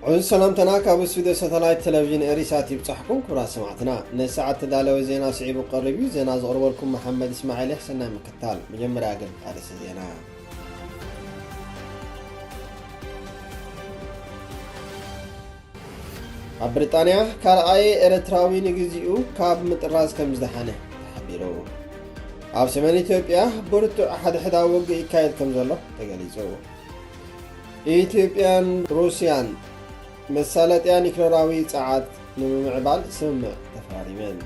عز سلامتنا كابوس فيديو ساتلايت تلفزيون إريسات يبصحكم كبرى سمعتنا نساعة تدالو زينا صعيب وقربي زينا زغروا لكم محمد إسماعيل حسنا مكتال مجمر أقل أريس زينا بريطانيا كالآي إرتراوي نجزيو كاب متراز كمزدحانه تحبيرو أب سمن إثيوبيا برتو أحد حدا وقع كايد كمزلو تقاليزو إثيوبيان روسيان مسالة يعني كلوراوي ساعات نمعبال سمع تفاريمين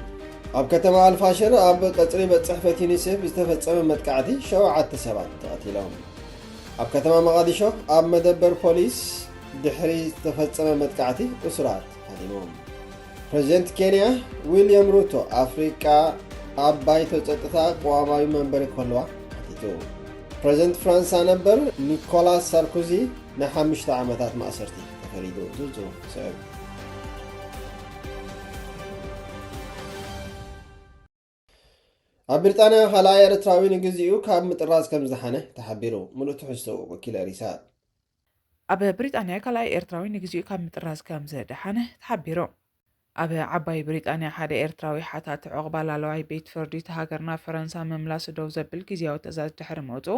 أب كتما الفاشر أب تقريبا صحفة يونيسف استفدت مدقعتي شوعات تسبات تقاتلهم أب كتما مغاديشو أب مدبر بوليس دحري استفدت مدقعتي أسرات هديمهم بريزيدنت كينيا ويليام روتو أفريقيا أب بايتو تتتا قواماوي منبر كلوا حتيتو بريزيدنت فرنسا نبر نيكولاس ساركوزي نحمشت عامتات مأسرتي فريدو زوزو سبب بريطانيا خلايا إرتراوي نجزيو كاب متراز كم زحنة تحبيرو ملو تحسو وكيل رسال ኣብ ብሪጣንያ ካልኣይ ኤርትራዊ ንግዚኡ ካብ ምጥራዝ ከም ዘድሓነ ተሓቢሩ ኣብ ዓባይ ብሪጣንያ ሓደ ኤርትራዊ ሓታት ዕቑባ ላለዋይ ቤት ፍርዲ ሃገርና ፈረንሳ ምምላስ ደው ዘብል ግዝያዊ ትእዛዝ ድሕሪ መውፅኡ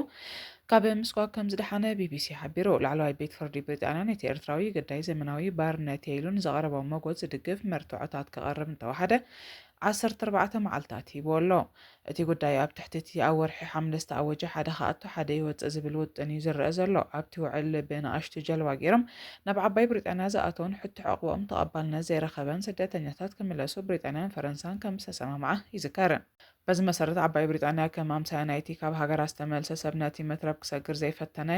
ካብ ምስኳ ከም ዝድሓነ ቢቢሲ ሓቢሩ ላዕለዋይ ቤት ፍርዲ ብሪጣንያ ነቲ ኤርትራዊ ገዳይ ዘመናዊ ባርነት የኢሉን ዘቐረቦ መጎዝ ዝድግፍ መርትዖታት ክቐርብ እንተወሓደ 14 መዓልታት ሂቡ ኣሎ እቲ ጉዳይ ኣብ ትሕቲ እቲ ኣብ ወርሒ ሓምለ ዝተኣወጀ ሓደ ከኣቶ ሓደ ይወፅእ ዝብል ውጥን እዩ ዝረአ ዘሎ ኣብቲ ውዕል ብንኣሽቱ ጀልባ ገይሮም ናብ ዓባይ ብሪጣንያ ዝኣተውን ሕቲ ዕቑቦም ተቐባልነት ዘይረኸበን ስደተኛታት ክምለሱ ብሪጣንያን ፈረንሳን ከም ዝተሰማምዓ ይዝከር በዚ መሰረት ዓባይ ብሪጣንያ ከም ኣምሳያ ናይቲ ካብ ሃገራት ዝተመልሰ ሰብ ነቲ መትረብ ክሰግር ዘይፈተነ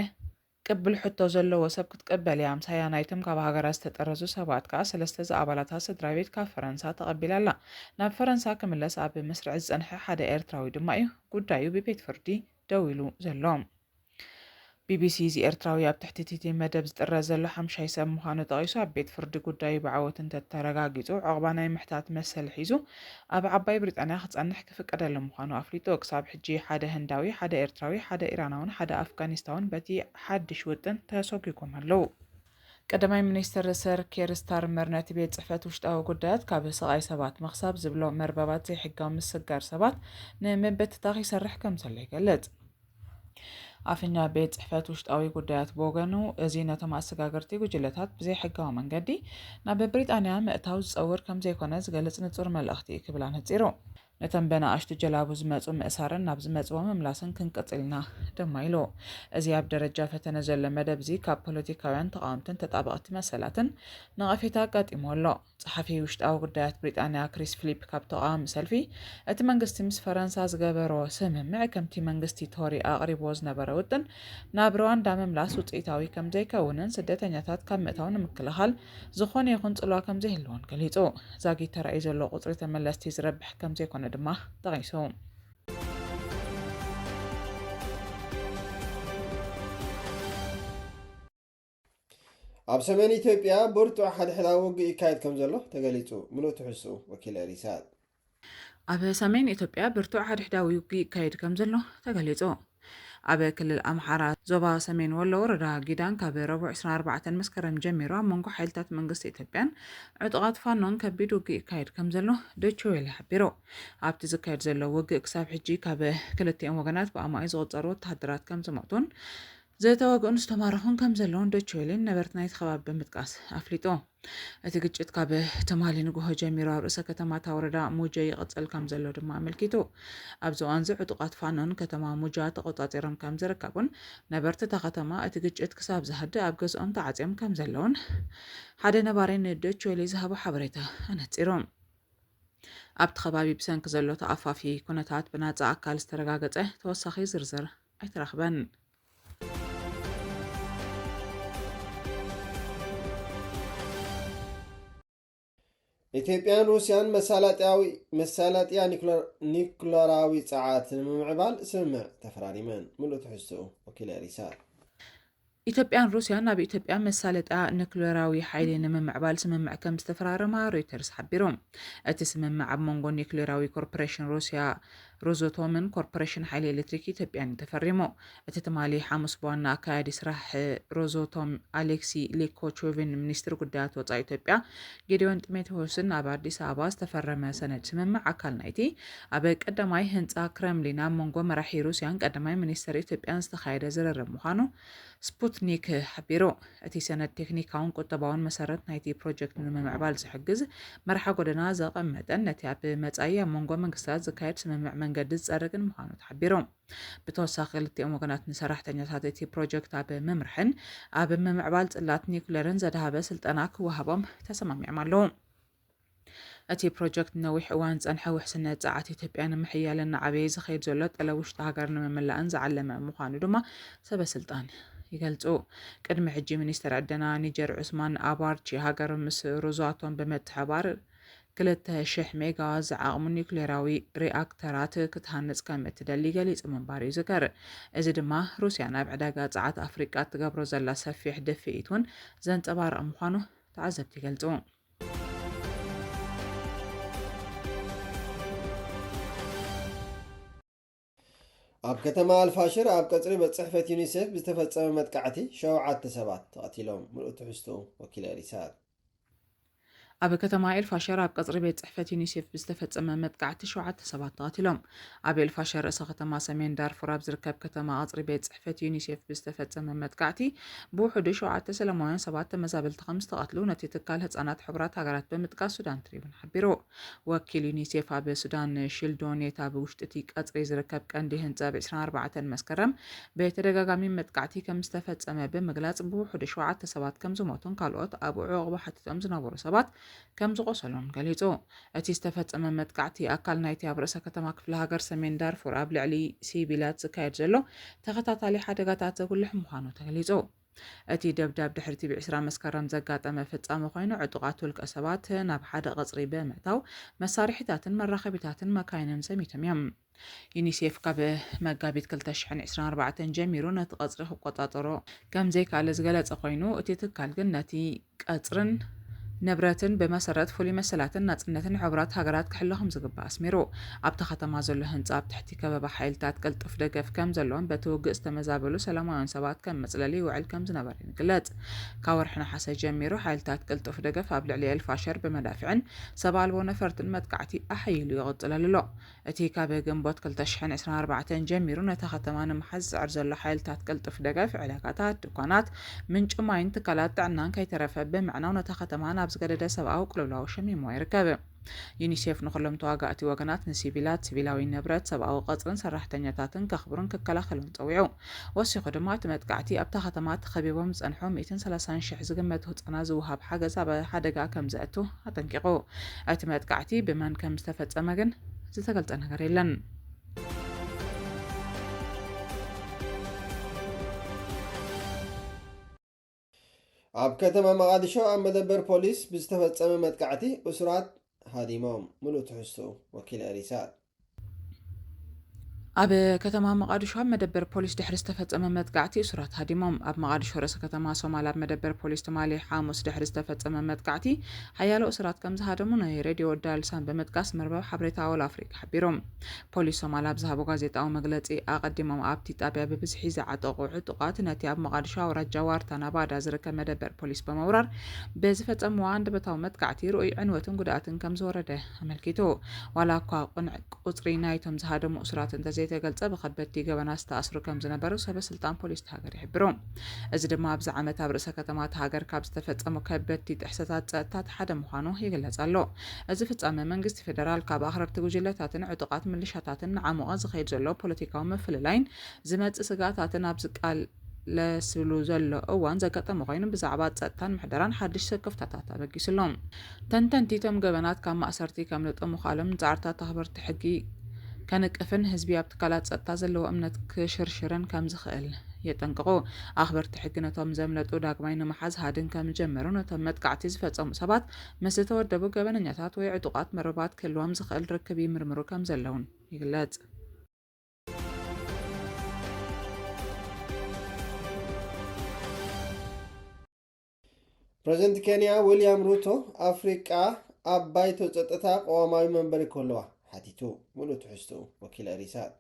ቅብል ሕቶ ዘለዎ ሰብ ክትቀበል እያ ኣምሳያ ናይቶም ካብ ሃገራት ዝተጠረዙ ሰባት ከዓ 3 ኣባላታት ስድራ ቤት ካብ ፈረንሳ ተቐቢላ ኣላ ናብ ፈረንሳ ክምለስ ኣብ መስርዕ ዝፀንሐ ሓደ ኤርትራዊ ድማ እዩ ጉዳዩ ብቤት ፍርዲ ደው ኢሉ ዘሎ ቢቢሲ እዚ ኤርትራዊ ኣብ ትሕቲ እቲ መደብ ዝጥረዝ ዘሎ 5 ሰብ ምዃኑ ጠቒሱ ኣብ ቤት ፍርዲ ጉዳዩ ብዓወት እንተተረጋጊፁ ዕቑባ ናይ ምሕታት መሰል ሒዙ ኣብ ዓባይ ብሪጣንያ ክጸንሕ ክፍቀደሉ ምዃኑ ኣፍሊጡ ክሳብ ሕጂ ሓደ ህንዳዊ ሓደ ኤርትራዊ ሓደ ኢራናውን ሓደ ኣፍጋኒስታውን በቲ ሓድሽ ውጥን ተሰጊጎም ኣለዉ ቀዳማይ ሚኒስትር ሰር ኬር ስታርመር ነቲ ቤት ጽሕፈት ውሽጣዊ ጉዳያት ካብ ሰቓይ ሰባት ምኽሳብ ዝብሎ መርበባት ዘይሕጋዊ ምስጋር ሰባት ንምብትታኽ ይሰርሕ ከም ዘሎ ይገልጽ ኣፍኛ ቤት ጽሕፈት ውሽጣዊ ጉዳያት ብወገኑ እዚ ነቶም ኣሰጋገርቲ ጉጅለታት ብዘይሕጋዊ መንገዲ ናብ ብሪጣንያ ምእታው ዝፀውር ከም ዘይኮነ ዝገልጽ ንጹር መልእኽቲ ክብላ ነጺሩ ነተን በናኣሽቱ ጀላቡ ዝመፁ ምእሳርን ናብ ዝመፅዎ ምምላስን ክንቅፅልና ድማ ኢሉ እዚ ኣብ ደረጃ ፈተነ ዘሎ መደብ እዚ ካብ ፖለቲካውያን ተቃወምትን ተጣበቕቲ መሰላትን ነቐፌታ ኣጋጢሞ ኣሎ ጸሓፊ ውሽጣዊ ጉዳያት ብሪጣንያ ክሪስ ፊሊፕ ካብ ተቃዋሚ ሰልፊ እቲ መንግስቲ ምስ ፈረንሳ ዝገበሮ ስምምዕ ከምቲ መንግስቲ ቶሪ ኣቕሪቦ ዝነበረ ውጥን ናብ ሩዋንዳ ምምላስ ውፅኢታዊ ከም ዘይከውንን ስደተኛታት ካብ ምእታው ንምክልኻል ዝኾነ ይኹን ጽልዋ ከም ዘይህልዎን ገሊጹ ዛጊ ተራእዩ ዘሎ ቁፅሪ ተመለስቲ ዝረብሕ ከም ዘይኮነ ድማ ጠቒሱ ኣብ ሰሜን ኢትዮጵያ ብርቱዕ ሓደ ሕዳዊ ውግእ ይካየድ ከም ዘሎ ተገሊጹ ምሉእ ትሕሱ ወኪል ሪሳል ኣብ ሰሜን ኢትዮጵያ ብርቱዕ ሓደ ሕዳዊ ውግእ ይካየድ ከም ዘሎ ተገሊጹ ኣብ ክልል ኣምሓራ ዞባ ሰሜን ወሎ ወረዳ ጊዳን ካብ ረቡዕ 24 መስከረም ጀሚሩ ኣብ መንጎ ሓይልታት መንግስቲ ኢትዮጵያን ዕጡቓት ፋኖን ከቢድ ውግእ ይካየድ ከም ዘሎ ዶይቼ ቬለ ሓቢሩ ኣብቲ ዝካየድ ዘሎ ውግእ ክሳብ ሕጂ ካብ ክልቲኦም ወገናት ብኣማይ ዝቑፀሩ ወተሃደራት ከም ዝሞቱን ዝተወግኡን ዝተማረኹን ከም ዘለውን ዶይቼ ቬለ ነበርቲ ናይቲ ከባቢ ብምጥቃስ ኣፍሊጡ እቲ ግጭት ካብ ትማሊ ንግሆ ጀሚሩ ኣብ ርእሰ ከተማታ ወረዳ ሙጀ ይቕፅል ከም ዘሎ ድማ ኣመልኪቱ ኣብዚ እዋን እዚ ዕጡቓት ፋኖን ከተማ ሙጃ ተቆፃፂሮም ከም ዝርከቡን ነበርቲ እታ ከተማ እቲ ግጭት ክሳብ ዝሃድእ ኣብ ገዝኦም ተዓፅዮም ከም ዘለውን ሓደ ነባሪ ንዶይቼ ቬለ ዝሃቦ ሓበሬታ ኣነፂሩ ኣብቲ ከባቢ ብሰንኪ ዘሎ ተኣፋፊ ኩነታት ብናፃ ኣካል ዝተረጋገፀ ተወሳኺ ዝርዝር ኣይተረኽበን ኢትዮጵያን ሩስያን መሳለጥያ ኒኩለራዊ ፀዓት ንምምዕባል ስምምዕ ተፈራሪመን ምሉእ ትሕዝትኡ ወኪል ሪሳል ኢትዮጵያን ሩስያን ናብ ኢትዮጵያ መሳለጥያ ኒኩሌራዊ ሓይሊ ንምምዕባል ስምምዕ ከም ዝተፈራረማ ሮይተርስ ሓቢሮም። እቲ ስምምዕ ኣብ መንጎ ኒኩሌራዊ ኮርፖሬሽን ሩስያ ሮዞቶምን ኮርፖሬሽን ሓይሊ ኤሌክትሪክ ኢትዮጵያን ተፈሪሙ። እቲ ትማሊ ሐሙስ በዋና ኣካያዲ ስራሕ ሮዞቶም ኣሌክሲ ሌኮቾቭን ሚኒስትር ጉዳያት ወፃኢ ኢትዮጵያ ጌዲዮን ጢሞቴዎስን ኣብ ኣዲስ ኣበባ ዝተፈረመ ሰነድ ስምምዕ ኣካል ናይቲ ኣብ ቀዳማይ ህንፃ ክረምሊን ኣብ መንጎ መራሒ ሩስያን ቀዳማይ ሚኒስትር ኢትዮጵያን ዝተኻየደ ዝርርብ ምዃኑ ስፑትኒክ ሓቢሩ። እቲ ሰነድ ቴክኒካውን ቁጠባውን መሰረት ናይቲ ፕሮጀክት ንምምዕባል ዝሕግዝ መርሓ ጎደና ዘቐመጠን ነቲ ኣብ መጻኢ ኣብ መንጎ መንግስታት ዝካየድ ስምምዕ መንገዲ ዝጸርግን ምዃኑ ተሓቢሩ። ብተወሳኺ ክልቲኦም ወገናት ንሰራሕተኛታት እቲ ፕሮጀክት ኣብ ምምርሕን ኣብ ምምዕባል ጽላት ኒኩሌርን ዘድሃበ ስልጠና ክወሃቦም ተሰማሚዖም ኣለዉ። እቲ ፕሮጀክት ነዊሕ እዋን ጸንሐ ውሕስነት ጸዓት ኢትዮጵያ ንምሕያልን ንዓበይ ዝኸይድ ዘሎ ጠለ ውሽጢ ሃገር ንምምላእን ዝዓለመ ምዃኑ ድማ ሰበስልጣን ይገልጹ። ቅድሚ ሕጂ ሚኒስትር ዕደና ኒጀር ዑስማን ኣባርቺ ሃገር ምስ ሮዞኣቶም ብምትሕባር 2,000 ሜጋዋት ዝዓቕሙ ኒኩሌራዊ ሪኣክተራት ክትሃንጽ ከም እትደሊ ገሊጹ ምንባር እዩ ዝገር። እዚ ድማ ሩስያ ናብ ዕዳጋ ጸዓት ኣፍሪቃ ትገብሮ ዘላ ሰፊሕ ድፍኢት እውን ዘንጸባርቕ ምዃኑ ተዓዘብቲ ይገልጹ። ኣብ ከተማ ኣልፋሽር ኣብ ቀጽሪ ቤት ጽሕፈት ዩኒሴፍ ዝተፈጸመ መጥቃዕቲ 7 ሰባት ተቐቲሎም ምሉእ ትሕዝቶኡ ወኪል ኤሪሳድ ኣብ ከተማ ኤልፋሸር ኣብ ቀጽሪ ቤት ጽሕፈት ዩኒሴፍ ዝተፈጸመ መጥቃዕቲ 7 ሰባት ተቐቲሎም። ኣብ ኤልፋሸር ርእሰ ከተማ ሰሜን ዳርፉር ኣብ ዝርከብ ከተማ ቀጽሪ ቤት ጽሕፈት ዩኒሴፍ ዝተፈጸመ መጥቃዕቲ ብውሕዱ 7 ሰላማውያን ሰባት ተመዛበልቲ ከም ዝተቐትሉ ነቲ ትካል ህጻናት ሕቡራት ሃገራት ብምጥቃስ ሱዳን ትሪቡን ሓቢሩ። ወኪል ዩኒሴፍ ኣብ ሱዳን ሽልዶኔት ኣብ ውሽጢ እቲ ቀጽሪ ዝርከብ ቀንዲ ህንጸት 24 መስከረም ብተደጋጋሚ መጥቃዕቲ ከም ዝተፈጸመ ብምግላጽ ብውሕዱ 7 ሰባት ከም ዝሞቱን ካልኦት ኣብ ዕቑባ ሓቲቶም ዝነበሩ ሰባት ከም ዝቆሰሉን ገሊጹ። እቲ ዝተፈጸመ መጥቃዕቲ ኣካል ናይቲ ኣብ ርእሰ ከተማ ክፍለ ሃገር ሰሜን ዳርፉር ኣብ ልዕሊ ሲቪላት ዝካየድ ዘሎ ተኸታታሊ ሓደጋታት ዘጉልሕ ምዃኑ ተገሊጹ። እቲ ደብዳብ ድሕርቲ ብ20 መስከረም ዘጋጠመ ፍጻመ ኮይኑ ዕጡቓት ውልቀ ሰባት ናብ ሓደ ቀጽሪ ብምእታው መሳርሒታትን መራኸቢታትን መካይንን ሰሚቶም እዮም። ዩኒሴፍ ካብ መጋቢት 2024 ጀሚሩ ነቲ ቀጽሪ ክቆጣጠሮ ከም ዘይከኣለ ዝገለጸ ኮይኑ እቲ ትካል ግን ነቲ ቀጽርን ንብረትን ብመሰረት ፍሉይ መሰላትን ናጽነትን ሕቡራት ሃገራት ክሕሎ ከም ዝግባእ ኣስሚሩ። ኣብቲ ከተማ ዘሎ ህንጻ ኣብ ትሕቲ ከበባ ሓይልታት ቅልጡፍ ደገፍ ከም ዘለዎን በቲ ውግእ ዝተመዛበሉ ሰላማውያን ሰባት ከም መጽለሊ ይውዕል ከም ዝነበረ ይግለጽ። ካብ ወርሒ ነሓሰ ጀሚሩ ሓይልታት ቅልጡፍ ደገፍ ኣብ ልዕሊ ኤልፋሸር ብመዳፍዕን ሰብ ኣልቦ ነፈርትን መጥቃዕቲ ኣሓይሉ ይቕጽል ኣሎ። እቲ ካብ ግንቦት 2024 ጀሚሩ ነታ ከተማ ንምሓዝ ዝጽዕር ዘሎ ሓይልታት ቅልጡፍ ደገፍ ዕዳጋታት፣ ድኳናት፣ ምንጭ ማይን ትካላት ጥዕናን ከይተረፈ ብምዕናው ነታ ከተማ ናብ ዝገደደ ሰብኣዊ ቅልውላው ሸሚሞ ይርከብ። ዩኒሴፍ ንኩሎም ተዋጋእቲ ወገናት ንሲቪላት ሲቪላዊ ንብረት ሰብኣዊ ቀጽርን ሰራሕተኛታትን ከኽብሩን ክከላኸሉን ፀዊዑ። ወሲኹ ድማ እቲ መጥቃዕቲ ኣብታ ከተማ ተኸቢቦም ዝጸንሑ 130,000 ዝግመቱ ህጻናት ዝውሃብ ሓገዝ ኣብ ሓደጋ ከም ዘእቱ ኣጠንቂቑ። እቲ መጥቃዕቲ ብመን ከም ዝተፈጸመ ግን ዝተገልጸ ነገር የለን። ኣብ ከተማ መቃዲሾ ኣብ መደበር ፖሊስ ብዝተፈጸመ መጥቃዕቲ እስራት ሃዲሞም ምሉእ ትሕዝቶኡ ወኪል ኤሪሳድ ኣብ ከተማ መቃዲሾ ኣብ መደበር ፖሊስ ድሕሪ ዝተፈጸመ መጥቃዕቲ እስራት ሃዲሞም። ኣብ መቃዲሾ ርእሰ ከተማ ሶማል ኣብ መደበር ፖሊስ ትማሊ ሐሙስ ድሕሪ ዝተፈጸመ መጥቃዕቲ ሓያሎ እስራት ከም ዝሃደሙ ናይ ሬድዮ ዳልሳን ብምጥቃስ መርበብ ሓበሬታ ኣወል ኣፍሪካ ሓቢሮም። ፖሊስ ሶማል ኣብ ዝሃቦ ጋዜጣዊ መግለጺ ኣቐዲሞም ኣብቲ ጣብያ ብብዝሒ ዝዓጠቑ ዕጡቓት ነቲ ኣብ መቃዲሾ ኣውራጃ ዋርታ ናባዳ ዝርከብ መደበር ፖሊስ ብምውራር ብዝፈጸምዋ አንደበታዊ መጥቃዕቲ ርኡይ ዕንወትን ጉድኣትን ከም ዝወረደ ኣመልኪቱ። ዋላ እኳ ቁንዕ ቁጽሪ ናይቶም ዝሃደሙ እስራት ተገልጸ ብኸበድቲ ገበና ዝተኣስሩ ከም ዝነበሩ ሰበስልጣን ፖሊስ ሃገር ይሕብሩ። እዚ ድማ ኣብዚ ዓመት ኣብ ርእሰ ከተማ ሃገር ካብ ዝተፈጸሙ ከበድቲ ጥሕሰታት ጸጥታ ሓደ ምዃኑ ይግለጽ ኣሎ። እዚ ፍጻመ መንግስቲ ፌደራል ካብ ኣኽረብቲ ጉጅለታትን ዕጡቓት ምልሻታትን ንዓሙቐ ዝኸይድ ዘሎ ፖለቲካዊ ምፍልላይን ዝመጽእ ስጋታትን ኣብ ዝቃለስሉ ዘሎ እዋን ዘጋጠመ ኮይኑ ብዛዕባ ጸጥታን ምሕደራን ሓድሽ ሰከፍታታት ኣበጊስሎም። ተንተንቲቶም ገበናት ካብ ማእሰርቲ ከም ልጥሙ ካሎም ጻዕርታት ኣኽበርቲ ሕጊ ከንቅፍን ህዝቢ ኣብ ትካላት ጸጥታ ዘለዎ እምነት ክሽርሽርን ከም ዝኽእል የጠንቅቑ። ኣኽበርቲ ሕጊ ነቶም ዘምለጡ ዳግማይ ንምሓዝ ሃድን ከም ጀመሩ ነቶም መጥቃዕቲ ዝፈጸሙ ሰባት ምስ ዝተወደቡ ገበነኛታት ወይ ዕጡቓት መርበባት ክህልዎም ዝኽእል ርክብ ይምርምሩ ከም ዘለውን ይግለጽ። ፕሬዚደንት ኬንያ ዊልያም ሩቶ ኣፍሪቃ ኣብ ባይቶ ጸጥታ ቀዋማዊ መንበሪ ከለዋ ሓቲቱ ሙሉእ ትሕዝቱ ወኪል ሪሳት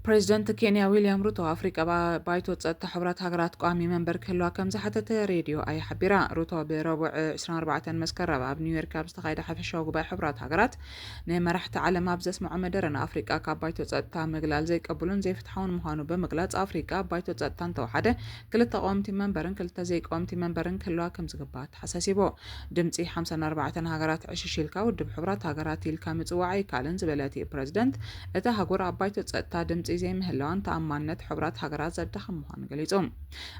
ፕሬዚደንት ኬንያ ዊልያም ሩቶ ኣፍሪቃ ባይቶ ጸጥታ ሕብራት ሃገራት ቋሚ መንበር ክህልዋ ከም ዝሓተተ ሬድዮ ኣይሓቢራ ሩቶ ብረቡዕ 24 መስከረም ኣብ ኒውዮርክ ኣብ ዝተኻየደ ሓፈሻዊ ጉባኤ ሕብራት ሃገራት ንመራሕቲ ዓለም ኣብ ዘስምዖ መደረ ንኣፍሪቃ ካብ ባይቶ ጸጥታ ምግላል ዘይቀብሉን ዘይፍትሓውን ምዃኑ ብምግላጽ ኣፍሪቃ ባይቶ ጸጥታ እንተወሓደ ክልተ ቀወምቲ መንበርን ክልተ ዘይቀወምቲ መንበርን ክህልዋ ከም ዝግባእ ተሓሳሲቦ ድምፂ 54 ሃገራት ዕሽሽልካ ውድብ ሕብራት ሃገራት ኢልካ ምጽዋዕ ኣይካልን ዝበለት ፕሬዚደንት እታ ሃገር ኣብ ባይቶ ጸጥታ ድምፂ زي مهلوان تأمانت حبرات هجرات زاد دخل مهان قليزهم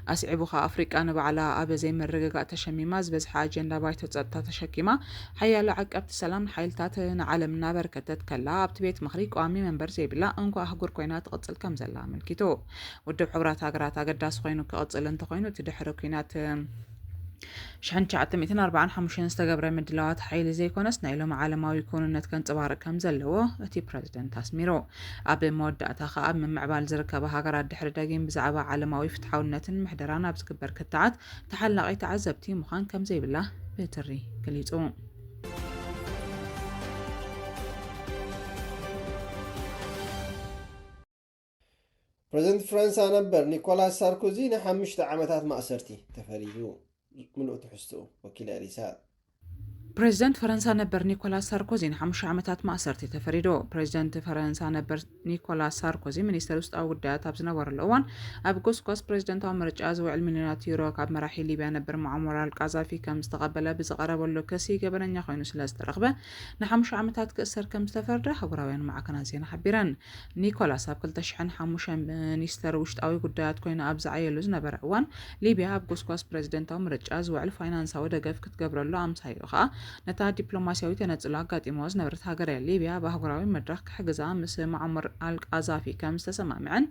أسعبوها أفريقيا نبعلا أبا زي من رجاء تشميماز بز حاجة نبايت تتشكيما حيا لعق أبت السلام حيلتات عالمنا بركتت كلا أبت بيت مخريق وعمي من برزي بلا أنكو أحجر كوينات قتل كم زلا من كيتو ودب حبرات هجرات أجر داس خوينو كقتل أنت خوينو تدحر كوينات شحن شعت 245 استجابر مدلوات حيل زي كونس نايلهم عالماوي يكونوا نتكن تبارك كم زلوا أتي بريزيدنت أسميرو أبي مودة أتخاب من معبال زركبة هاجرات دحر داقين بزعبة عالماوي فتحوا النتن محدرانا بسكبر كتعات تحلقي تعذبتي مخان كم زي بالله بيتري كليتو بريزيدنت فرنسا نبر نيكولاس ساركوزي نحمشت عمتات مأسرتي تفريدو ملؤ تحسو وكيل رسالة بريزيدنت فرنسا نبر نيكولاس ساركوزي نحمش عمتات مأسرتي تفريدو بريزيدنت فرنسا نبر نيكولاس ساركوزي منيستر وسط أو ودات أبزنا ور الأوان أبقوس قاس بريزيدنت أمريكا أزوع المليونات يورو كاب مراحل ليبيا نبر معمر القذافي كم استقبل بزقرب اللوكسي قبلن يخوينو سلاس ترغبة نحمش عمتات كأسر كم استفرده حبراوين معكنا زين حبيران نيكولاس أبقل تشحن حموش منيستر وسط أو ودات كوين أبزعي لوز نبر أوان ليبيا أبقوس قاس بريزيدنت أمريكا أزوع الفاينانس أو دقف كتقبر الله أمسايوخا نتا دبلوماسياوي تنزلها قاتيموز نبرت هاجر ليبيا بهجراوي مدرخ حجزا مس معمر القذافي كم استسمع معن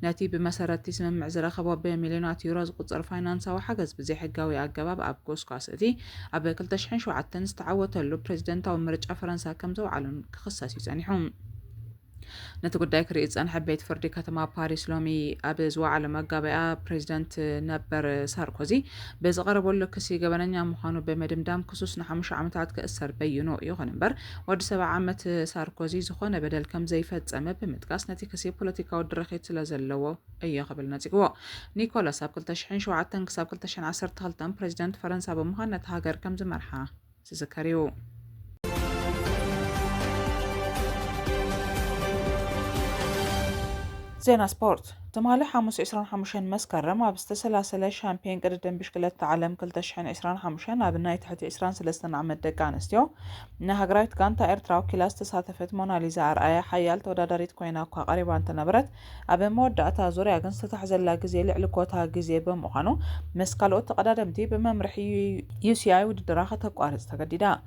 ناتي بمسارات تسمع معزرة خباب بمليونات يورو قطر فاينانس أو حجز بزي حجاوي عجباب أبقوس قاسدي أبكل تشحن شو عتن استعوت له بريزيدنت أو مرج فرنسا كم زو علن خصاصي سانحهم نتقداك رئيس أن حبيت فردي كتما باريس لومي أبز وعلى مقابئة بريزيدنت نبر ساركوزي بز غرب ولا كسي قبلنا مخانو بمدمدام كسوس نحمش عمتات كأسر بينو يغنبر ود 7 عمت ساركوزي زخونه بدل كم زي فتسمه بمتقاس نتي كسي بوليتيكا ودرخيت لازلو أي قبل نتيقوا نيكولاس أبكل تشحين شو عتن كسابكل تشحين 10 تغلطان بريزيدنت فرنسا بمخانة هاجر كم زي مرحا سيزكاريو زينا سبورت تمالي حاموس 25 مسكرم وابستسلاسل شامبيون قدم بشكلة عالم كل تشحن 25 ابناي تحت 23 عام دقانستيو نهاجرايت كانتا ايرتراو كلاس تساتفت موناليزا ارآيا حيال تودادريت كوينا كو قريبا تنبرت ابي مودعتا زوريا كن ستحزلا غزي لعلكوتا غزي بمخانو مسكالو تقدادمتي بممرحي UCI وددراخه تقارص تقديدا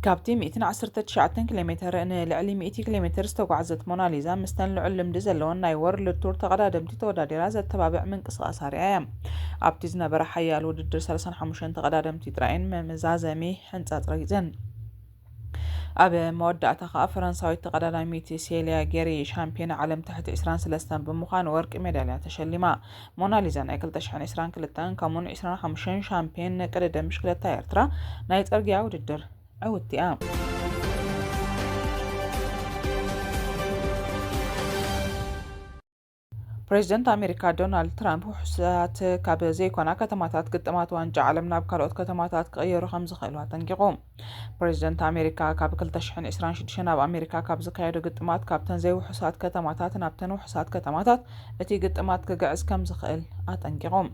كابتي 219 كيلومتر ان لعلي 100 كيلومتر استوعزت موناليزا مستن لعلم دزلون نايور للتور تقدادمتي توداديرا زتبابع من قصاص هريا ابتزنا برحيال وددر 35 تقدادمتي تراين مزازمي حنصاص ريزن أبي مودعتا خا فرنساوي تقدادمتي سيليا غيري شامبيون عالم تحت 23 بمخان ورق ميدالية تشليما موناليزا نايكل تشحن 22 كمون 25 شامبيون قدم مشكلة ايرترا نايت ارجع وددر عودتي بريزيدنت أمريكا دونالد ترامب وحسات كاب زي كونا كتماتات قدمات وانجا عالمنا بكالوت كتماتات كغيرو خمس خيلوها تنقيقوم بريزيدنت أمريكا كاب كل تشحن 26 ناب أمريكا كاب زكايدو قدمات كابتن زي وحسات كتماتات نابتن وحسات كتماتات اتي قدمات كقعز كم زخيل أتنقيقوم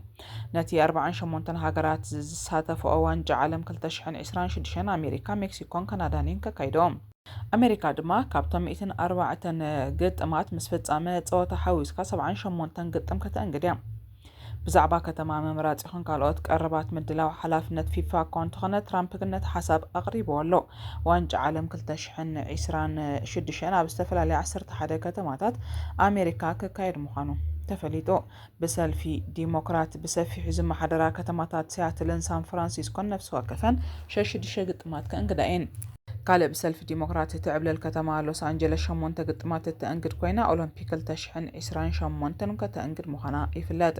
ناتي 40 شمونتن هاجرات ساتفو وانجا عالم كل تشحن 26 أمريكا مكسيكون كنادانين كايدوم أمريكا دما كابتن 204 قدمات مسفصامه صوتا حويسكا 78 قدم كتنقديا بزعبا كتما ممرات يخون كالوت قربات مدلاو حلافنت فيفا كونت خنا ترامب كنت حساب أقريب ولو وانج عالم كل تشحن 26 بستفلالي 10 كتماتات أمريكا كايد مخانو تفليتو بسلفي ديمقراط بسفي حزم حضرا كتماتات سياتلن سان فرانسيسكو نفس وكفن 6 قدمات كانقداين ካልእ ብሰልፊ ዲሞክራት ትዕብለል ከተማ ሎስ አንጀለስ 8 ግጥማት እተአንግድ ኮይና ኦሎምፒክ 2028 ከተአንግድ ምዃና ይፍለጥ።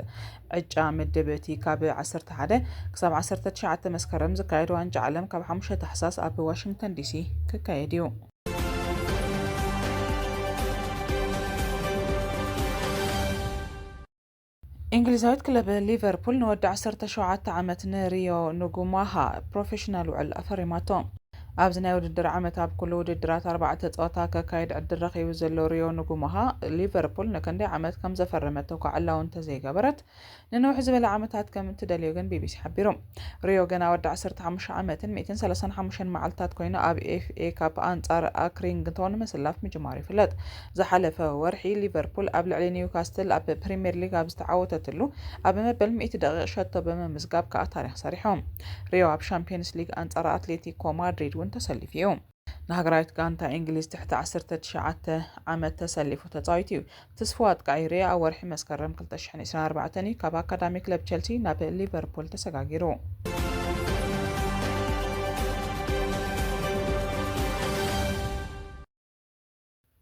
ዕጫ ምድብ እቲ ካብ 11 ክሳብ 19 መስከረም ዝካየድ ዋንጫ ዓለም ካብ 5 ታሕሳስ ኣብ ዋሽንግተን ዲሲ ክካየድ እዩ። እንግሊዛዊት ክለብ ሊቨርፑል ንወዲ 17 ዓመት ንሪዮ ንጉማሃ ፕሮፌሽናል ውዕል ኣፈሪማቶ። ኣብዚ ናይ ውድድር ዓመት ኣብ ኩሉ ውድድራት 4 ፀወታ ከካይድ ዕድል ረኺቡ ዘሎ ሪዮ ንጉማሃ ሊቨርፑል ንክንደይ ዓመት ከም ዘፈረመቶ ኳዕላው እንተዘይገበረት ንንውሕ ዝበለ ዓመታት ከም እትደልዮ ግን ቢቢሲ ሓቢሩ። ሪዮ ገና ወዲ 15 ዓመትን 135 መዓልትታት ኮይኑ ኣብ ኤፍኤ ካፕ ኣንጻር ኣክሪንግቶን ምስላፍ ምጅማሩ ይፍለጥ። ዝሓለፈ ወርሒ ሊቨርፑል ኣብ ልዕሊ ኒውካስትል ኣብ ፕሪምየር ሊግ ኣብ ዝተዓወተትሉ ኣብ መበል 100 ደቂቕ ሸቶ ብምምዝጋብ ከዓ ታሪክ ሰሪሖም። ሪዮ ኣብ ሻምፒየንስ ሊግ ኣንጻር ኣትሌቲኮ ማድሪድ ተሰሊፉ እዩ። ንሃገራዊት ጋንታ እንግሊዝ ትሕቲ 19 ዓመት ተሰሊፉ ተፃዊቱ እዩ። ተስፋ ኣጥቃዒ ሪዮ ኣብ ወርሒ መስከረም 2024 ካብ ኣካዳሚ ክለብ ቸልሲ ናብ ሊቨርፑል ተሰጋጊሩ።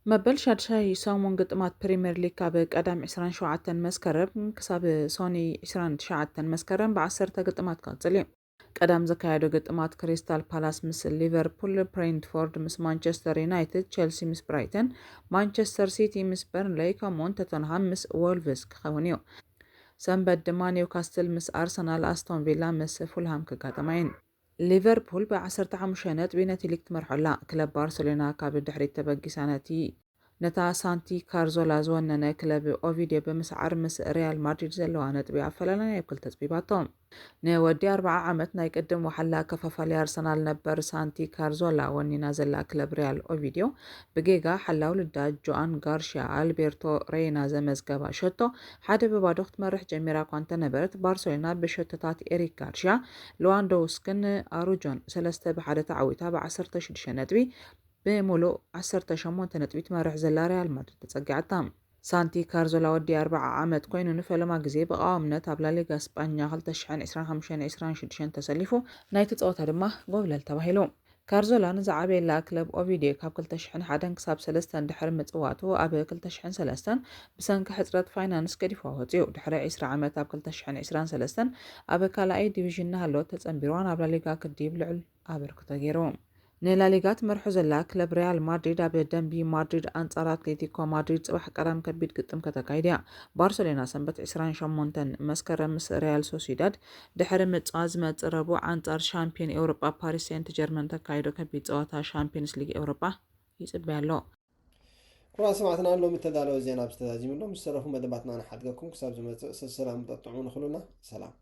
መበል ሻድሻይ ሰሙን ግጥማት ፕሪምየር ሊግ ካብ ቀዳም 27 መስከረም ክሳብ ሶኒ 29 መስከረም ብ10 ግጥማት ክቕፅል እዩ። ቀዳም ዘካየዱ ግጥማት ክሪስታል ፓላስ ምስ ሊቨርፑል፣ ብሬንትፎርድ ምስ ማንቸስተር ዩናይትድ፣ ቸልሲ ምስ ብራይተን፣ ማንቸስተር ሲቲ ምስ በርንሌይ ከምኡውን ቶተንሃም ምስ ወልቭስ ክኸውን እዩ። ሰንበት ድማ ኒውካስትል ምስ ኣርሰናል፣ ኣስቶን ቪላ ምስ ፉልሃም ክጋጠማ እየን። ሊቨርፑል ብ15 ነጥቢ ነቲ ሊግ ትመርሖላ። ክለብ ባርሴሎና ካብ ድሕሪት ተበጊሳ ነታ ሳንቲ ካርዞላ ዝወነነ ክለብ ኦቪዲዮ ብምስዓር ምስ ሪያል ማድሪድ ዘለዋ ነጥቢ ኣፈላላይ ኣብ 2 ተፅቢባቶም። ንወዲ 40 ዓመት ናይ ቅድም ዋሓላ ከፋፋሊ ኣርሰናል ነበር ሳንቲ ካርዞላ ወኒና ዘላ ክለብ ሪያል ኦቪዲዮ ብጌጋ ሓላው ልዳጅ ጆአን ጋርሺያ ኣልቤርቶ ሬይና ዘመዝገባ ሸቶ 1-0 ክትመርሕ ጀሚራ እኳ እንተነበረት ባርሴሎና ብሸቶታት ኤሪክ ጋርሺያ፣ ሌዋንዶውስኪን ኣሩጆን 3-1 ተዓዊታ ብ16 ነጥቢ ብምሉእ 18 ነጥቢ ትመርሕ ዘላ ሪያል ማድሪድ ተፀጊዓታ። ሳንቲ ካርዞላ ወዲ 40 ዓመት ኮይኑ ንፈለማ ግዜ ብቀዋምነት ኣብ ላሊጋ እስጳኛ 2025-26 ተሰሊፉ ናይቲ ፀወታ ድማ ጎብለል ተባሂሉ። ካርዞላ ንዝዓበየላ ክለብ ኦቪዲዮ ካብ 2001 ክሳብ 3 ድሕሪ ምፅዋቱ ኣብ 2003 ብሰንኪ ሕፅረት ፋይናንስ ገዲፉ ወፂኡ። ድሕሪ 20 ዓመት ኣብ 2023 ኣብ ካልኣይ ዲቪዥን እናሃለወ ተፀንቢሯን ኣብ ላሊጋ ክዲብ ልዑል ኣበርክቶ ገይሩ። ንላሊጋ ትመርሖ ዘላ ክለብ ሪያል ማድሪድ ኣብ ደንቢ ማድሪድ ኣንጻር ኣትሌቲኮ ማድሪድ ጽባሕ ቀዳም ከቢድ ግጥም ከተካይድ እያ። ባርሴሎና ሰንበት 28 መስከረም ምስ ሪያል ሶሲዳድ ድሕሪ ምጽዋት ዝመጽእ ረቡዕ ኣንጻር ሻምፒዮን ኤውሮጳ ፓሪስ ሴንት ጀርመን ተካይዶ ከቢድ ፀወታ ሻምፒዮንስ ሊግ ኤውሮጳ ይጽበይ ኣሎ። ኩራ ሰማዕትና ሎሚ ተዳለወ ዜና ብዝተዛዚሙሎም ዝሰረፉ መደባትና ንሓድገኩም ክሳብ ዝመጽእ ሰላም ጠጥዑ ንኽሉና ሰላም